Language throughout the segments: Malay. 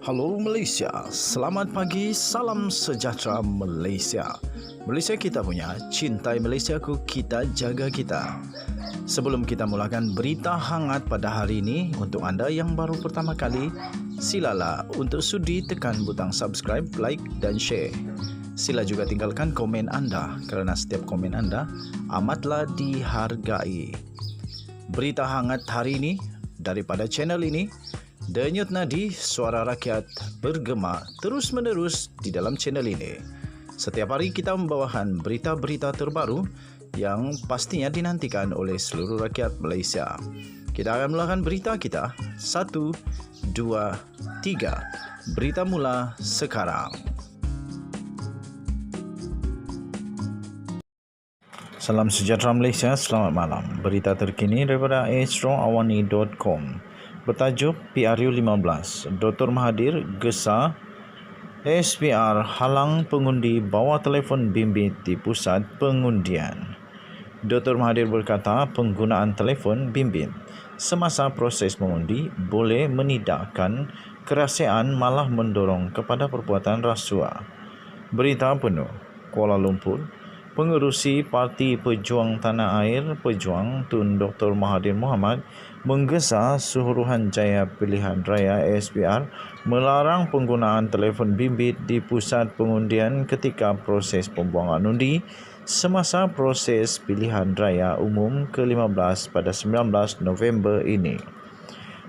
Halo Malaysia, selamat pagi, salam sejahtera Malaysia. Malaysia kita punya, cintai Malaysiaku, kita jaga kita. Sebelum kita mulakan berita hangat pada hari ini, untuk anda yang baru pertama kali, silalah untuk sudi tekan butang subscribe, like dan share. Sila juga tinggalkan komen anda kerana setiap komen anda amatlah dihargai. Berita hangat hari ini daripada channel ini, Denyut nadi suara rakyat bergema terus-menerus di dalam channel ini. Setiap hari kita membawakan berita-berita terbaru yang pastinya dinantikan oleh seluruh rakyat Malaysia. Kita akan mulakan berita kita. 1, 2, 3. Berita mula sekarang. Salam sejahtera Malaysia, selamat malam. Berita terkini daripada astroawani.com. Bertajuk PRU 15, Dr. Mahathir gesah SPR halang pengundi bawa telefon bimbit di pusat pengundian. Dr. Mahathir berkata penggunaan telefon bimbit semasa proses mengundi boleh menidakkan kerahsiaan malah mendorong kepada perbuatan rasuah. Berita penuh. Kuala Lumpur, Pengerusi Parti Pejuang Tanah Air Pejuang Tun Dr. Mahathir Mohamad menggesah Suruhanjaya Pilihan Raya SPR melarang penggunaan telefon bimbit di pusat pengundian ketika proses pembuangan undi semasa proses pilihan raya umum ke-15 pada 19 November ini.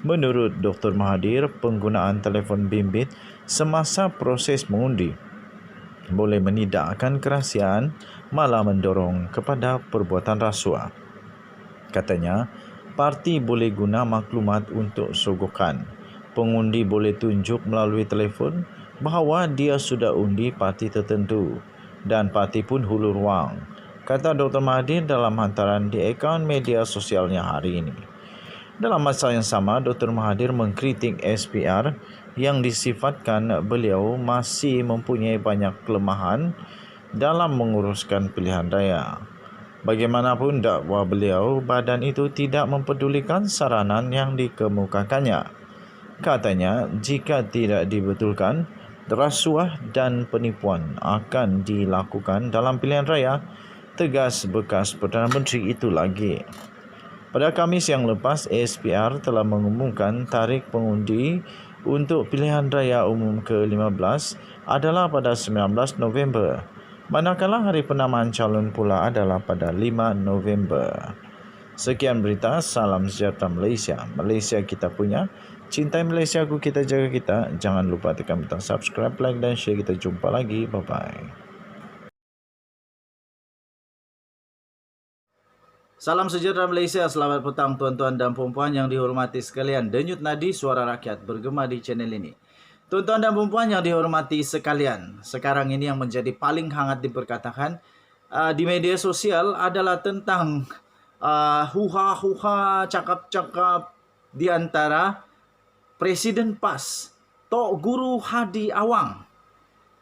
Menurut Dr. Mahathir, penggunaan telefon bimbit semasa proses mengundi boleh menidakkan kerahsiaan malah mendorong kepada perbuatan rasuah. Katanya, parti boleh guna maklumat untuk sogokan. Pengundi boleh tunjuk melalui telefon bahawa dia sudah undi parti tertentu dan parti pun hulur wang, kata Dr. Mahathir dalam hantaran di akaun media sosialnya hari ini. Dalam masa yang sama, Dr. Mahathir mengkritik SPR yang disifatkan beliau masih mempunyai banyak kelemahan dalam menguruskan pilihan raya. Bagaimanapun dakwa beliau, badan itu tidak mempedulikan saranan yang dikemukakannya. Katanya, jika tidak dibetulkan, rasuah dan penipuan akan dilakukan dalam pilihan raya, tegas bekas Perdana Menteri itu lagi. Pada Khamis yang lepas, SPR telah mengumumkan tarikh pengundi untuk pilihan raya umum ke-15 adalah pada 19 November, manakala hari penamaan calon pula adalah pada 5 November. Sekian berita, salam sejahtera Malaysia. Malaysia kita punya, cintai Malaysiaku, kita jaga kita. Jangan lupa tekan butang subscribe, like dan share. Kita jumpa lagi, bye-bye. Salam sejahtera Malaysia, selamat petang tuan-tuan dan puan-puan yang dihormati sekalian. Denyut nadi suara rakyat bergema di channel ini. Tuan-tuan dan puan-puan yang dihormati sekalian, sekarang ini yang menjadi paling hangat diperkatakan di media sosial adalah tentang huha-huha, cakap-cakap di antara Presiden PAS, Tok Guru Hadi Awang.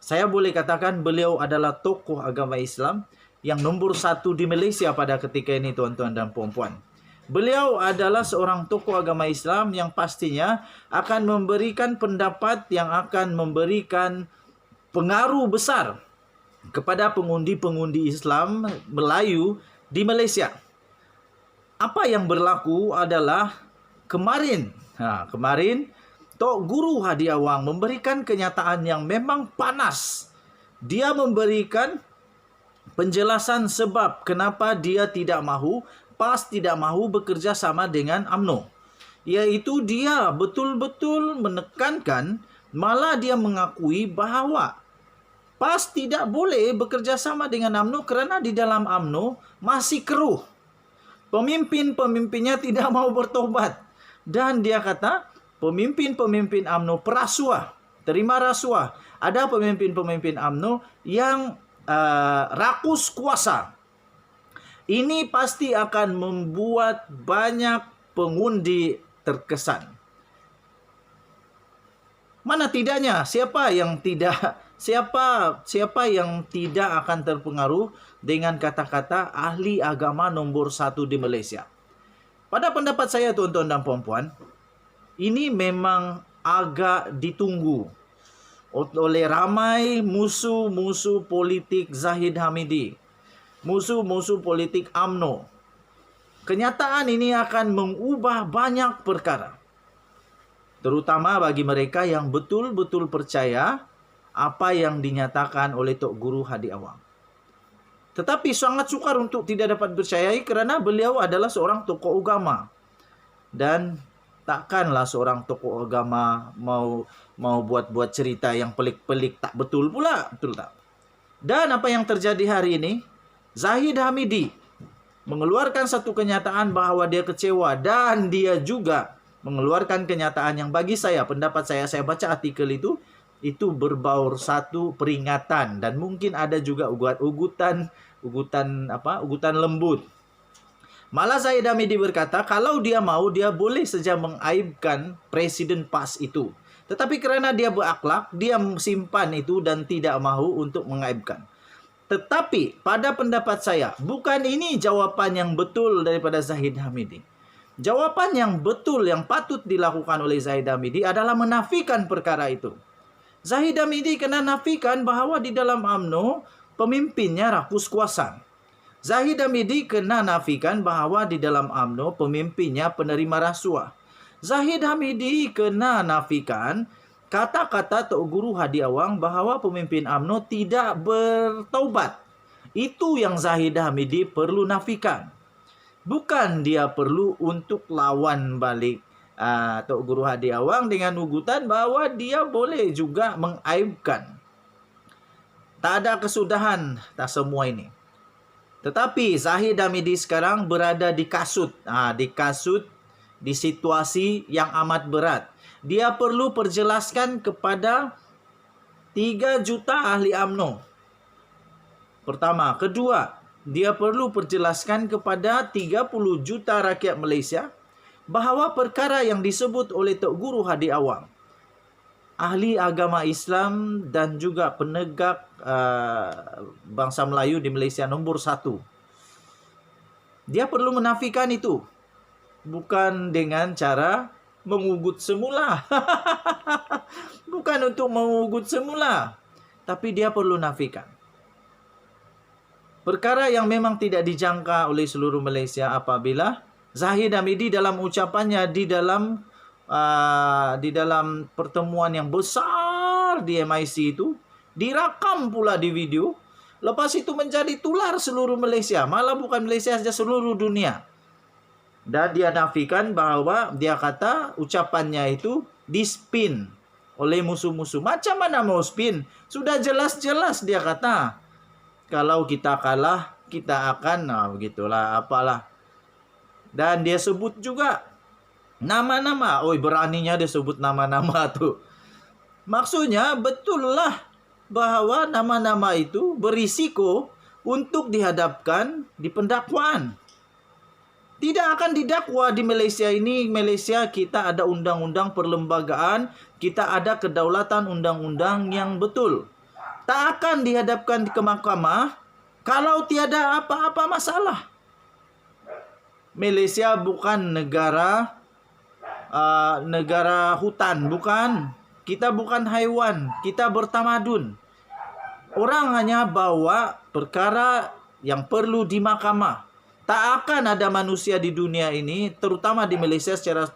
Saya boleh katakan beliau adalah tokoh agama Islam yang nombor 1 di Malaysia pada ketika ini, tuan-tuan dan puan-puan. Beliau adalah seorang tokoh agama Islam yang pastinya akan memberikan pendapat yang akan memberikan pengaruh besar kepada pengundi-pengundi Islam Melayu di Malaysia. Apa yang berlaku adalah kemarin Tok Guru Hadi Awang memberikan kenyataan yang memang panas. Dia memberikan penjelasan sebab kenapa dia tidak mahu, PAS tidak mahu bekerja sama dengan UMNO. Iaitu dia betul-betul menekankan, malah dia mengakui bahawa PAS tidak boleh bekerja sama dengan UMNO kerana di dalam UMNO masih keruh. Pemimpin-pemimpinnya tidak mau bertobat. Dan dia kata, pemimpin-pemimpin UMNO perasuah, terima rasuah. Ada pemimpin-pemimpin UMNO yang rakus kuasa. Ini pasti akan membuat banyak pengundi terkesan. Mana tidaknya? Siapa yang tidak akan terpengaruh dengan kata-kata ahli agama nombor 1 di Malaysia? Pada pendapat saya, tuan-tuan dan puan-puan, ini memang agak ditunggu oleh ramai musuh-musuh politik Zahid Hamidi, musuh-musuh politik UMNO. Kenyataan ini akan mengubah banyak perkara, terutama bagi mereka yang betul-betul percaya apa yang dinyatakan oleh Tok Guru Hadi Awang. Tetapi sangat sukar untuk tidak dapat percayai kerana beliau adalah seorang tokoh agama. Dan takkanlah seorang tokoh agama mau buat cerita yang pelik-pelik tak betul pula, betul tak? Dan apa yang terjadi hari ini, Zahid Hamidi mengeluarkan satu kenyataan bahwa dia kecewa, dan dia juga mengeluarkan kenyataan yang bagi saya, pendapat saya baca artikel itu berbaur satu peringatan, dan mungkin ada juga ugutan lembut. Malah Zahid Hamidi berkata kalau dia mau, dia boleh saja mengaibkan Presiden PAS itu. Tetapi kerana dia berakhlak, dia simpan itu dan tidak mahu untuk mengaibkan. Tetapi pada pendapat saya, bukan ini jawapan yang betul daripada Zahid Hamidi. Jawapan yang betul yang patut dilakukan oleh Zahid Hamidi adalah menafikan perkara itu. Zahid Hamidi kena nafikan bahawa di dalam UMNO pemimpinnya rakus kuasa. Zahid Hamidi kena nafikan bahawa di dalam UMNO pemimpinnya penerima rasuah. Zahid Hamidi kena nafikan kata-kata Tok Guru Hadi Awang bahawa pemimpin UMNO tidak bertaubat. Itu yang Zahid Hamidi perlu nafikan. Bukan dia perlu untuk lawan balik Tok Guru Hadi Awang dengan ugutan bahawa dia boleh juga mengaibkan. Tak ada kesudahan, tak semua ini. Tetapi Zahid Hamidi sekarang berada di kasut. Di situasi yang amat berat. Dia perlu perjelaskan kepada 3 juta ahli UMNO. Pertama. Kedua, dia perlu perjelaskan kepada 30 juta rakyat Malaysia bahawa perkara yang disebut oleh Tok Guru Hadi Awang, ahli agama Islam dan juga penegak bangsa Melayu di Malaysia nombor 1. Dia perlu menafikan itu. Bukan dengan cara mengugut semula. Bukan untuk mengugut semula. Tapi dia perlu nafikan. Perkara yang memang tidak dijangka oleh seluruh Malaysia apabila Zahid Hamidi dalam ucapannya di dalam pertemuan yang besar di MIC itu, dirakam pula di video. Lepas itu menjadi tular seluruh Malaysia. Malah bukan Malaysia saja, seluruh dunia. Dan dia nafikan bahawa dia kata ucapannya itu dispin oleh musuh-musuh. Macam mana mau spin? Sudah jelas-jelas dia kata kalau kita kalah kita akan begitulah apalah. Dan dia sebut juga nama-nama. Beraninya dia sebut nama-nama tu. Maksudnya betullah bahawa nama-nama itu berisiko untuk dihadapkan di pendakwaan. Tidak akan didakwa di Malaysia ini. Malaysia kita ada undang-undang perlembagaan, kita ada kedaulatan undang-undang yang betul. Tak akan dihadapkan ke mahkamah kalau tiada apa-apa masalah. Malaysia bukan negara hutan, bukan. Kita bukan haiwan, kita bertamadun. Orang hanya bawa perkara yang perlu di mahkamah. Tak akan ada manusia di dunia ini, terutama di Malaysia secara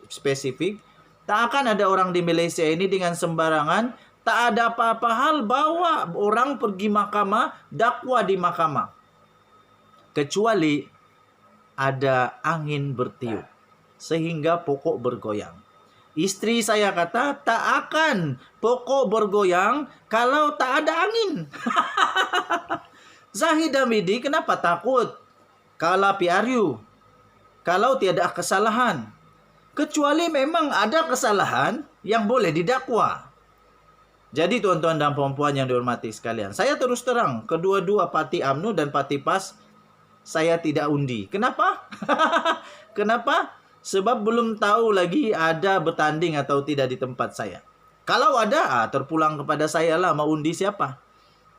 spesifik, tak akan ada orang di Malaysia ini dengan sembarangan, tak ada apa-apa hal bawa orang pergi mahkamah, dakwa di mahkamah. Kecuali ada angin bertiup, sehingga pokok bergoyang. Istri saya kata, tak akan pokok bergoyang kalau tak ada angin. Zahid Hamidi kenapa takut? Kalau PRU, kalau tiada kesalahan. Kecuali memang ada kesalahan yang boleh didakwa. Jadi tuan-tuan dan puan-puan yang dihormati sekalian, saya terus terang, kedua-dua parti UMNO dan parti PAS, saya tidak undi. Kenapa? Kenapa? Sebab belum tahu lagi ada bertanding atau tidak di tempat saya. Kalau ada, terpulang kepada saya lah, mau undi siapa?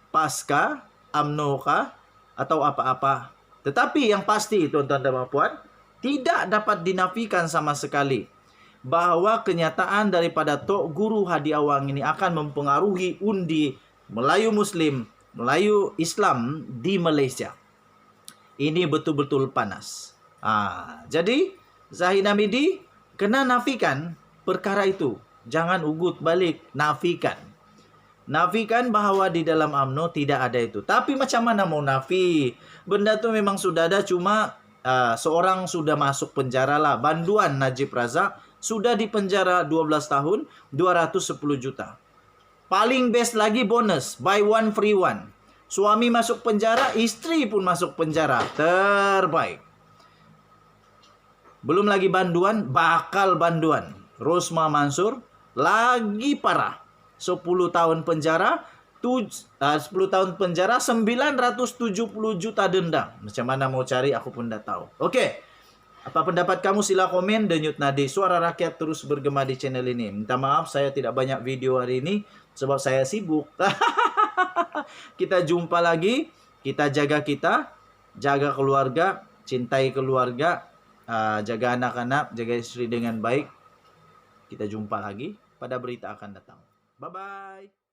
PAS kah? UMNO kah? Atau apa-apa? Tetapi yang pasti tuan-tuan dan puan, tidak dapat dinafikan sama sekali bahwa kenyataan daripada Tok Guru Hadi Awang ini akan mempengaruhi undi Melayu Muslim, Melayu Islam di Malaysia. Ini betul-betul panas. Jadi Zahid Hamidi kena nafikan perkara itu. Jangan ugut balik, nafikan. Nafikan bahawa di dalam UMNO tidak ada itu. Tapi macam mana mau nafi? Benda tu memang sudah ada, cuma seorang sudah masuk penjara lah. Banduan Najib Razak sudah di penjara 12 tahun, 210 juta. Paling best lagi bonus, buy one free one. Suami masuk penjara, istri pun masuk penjara. Terbaik. Belum lagi banduan, bakal banduan. Rosma Mansur, lagi parah. 10 tahun penjara, 10 tahun penjara, 970 juta denda. Macam mana mau cari, aku pun dah tahu. Okey. Apa pendapat kamu? Sila komen. Denyut Nadi, suara rakyat terus bergema di channel ini. Minta maaf saya tidak banyak video hari ini sebab saya sibuk. Kita jumpa lagi. Kita, jaga keluarga, cintai keluarga, jaga anak-anak, jaga istri dengan baik. Kita jumpa lagi pada berita akan datang. Bye-bye.